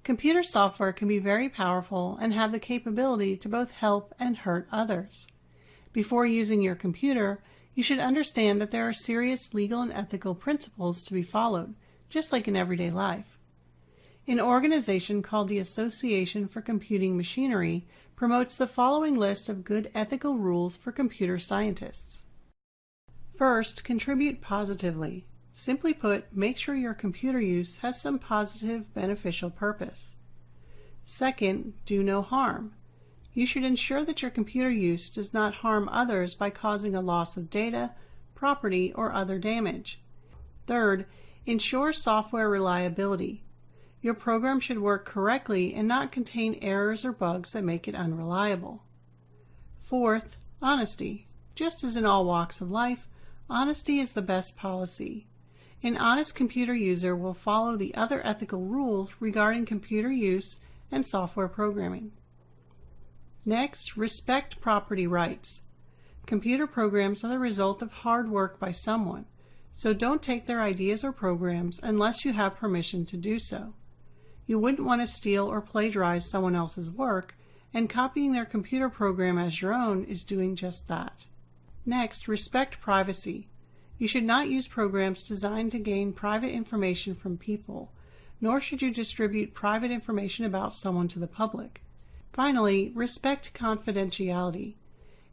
Computer software can be very powerful and have the capability to both help and hurt others. Before using your computer, you should understand that there are serious legal and ethical principles to be followed, just like in everyday life. An organization called the Association for Computing Machinery promotes the following list of good ethical rules for computer scientists. First, contribute positively. Simply put, make sure your computer use has some positive, beneficial purpose. Second, do no harm. You should ensure that your computer use does not harm others by causing a loss of data, property, or other damage. Third, ensure software reliability. Your program should work correctly and not contain errors or bugs that make it unreliable. Fourth, honesty. Just as in all walks of life, honesty is the best policy. An honest computer user will follow the other ethical rules regarding computer use and software programming. Next, respect property rights. Computer programs are the result of hard work by someone, so don't take their ideas or programs unless you have permission to do so. You wouldn't want to steal or plagiarize someone else's work, and copying their computer program as your own is doing just that. Next, respect privacy. You should not use programs designed to gain private information from people, nor should you distribute private information about someone to the public. Finally, respect confidentiality.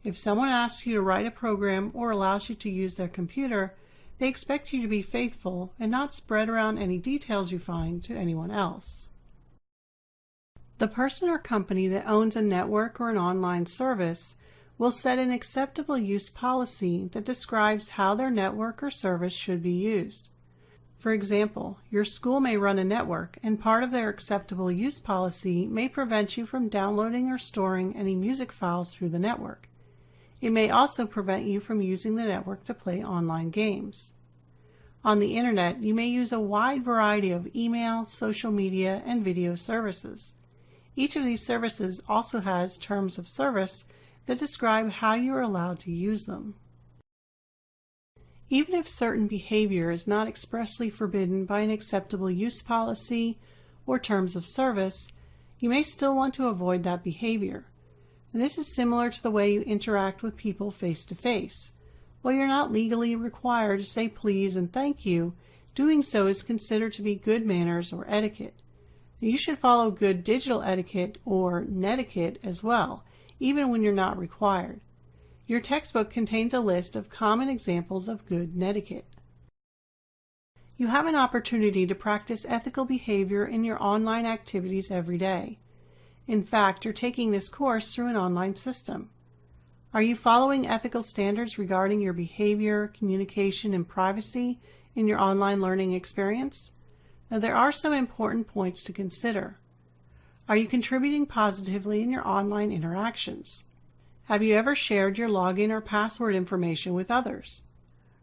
If someone asks you to write a program or allows you to use their computer, they expect you to be faithful and not spread around any details you find to anyone else. The person or company that owns a network or an online service will set an acceptable use policy that describes how their network or service should be used. For example, your school may run a network, and part of their acceptable use policy may prevent you from downloading or storing any music files through the network. It may also prevent you from using the network to play online games. On the internet, you may use a wide variety of email, social media, and video services. Each of these services also has terms of service that describe how you are allowed to use them. Even if certain behavior is not expressly forbidden by an acceptable use policy or terms of service, you may still want to avoid that behavior. And this is similar to the way you interact with people face to face. While you're not legally required to say please and thank you, doing so is considered to be good manners or etiquette. You should follow good digital etiquette or netiquette as well, even when you're not required. Your textbook contains a list of common examples of good netiquette. You have an opportunity to practice ethical behavior in your online activities every day. In fact, you're taking this course through an online system. Are you following ethical standards regarding your behavior, communication, and privacy in your online learning experience? Now, there are some important points to consider. Are you contributing positively in your online interactions? Have you ever shared your login or password information with others?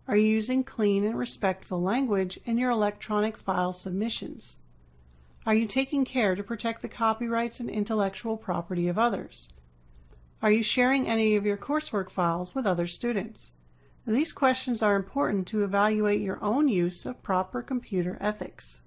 Are you using clean and respectful language in your electronic file submissions? Are you taking care to protect the copyrights and intellectual property of others? Are you sharing any of your coursework files with other students? Now, these questions are important to evaluate your own use of proper computer ethics.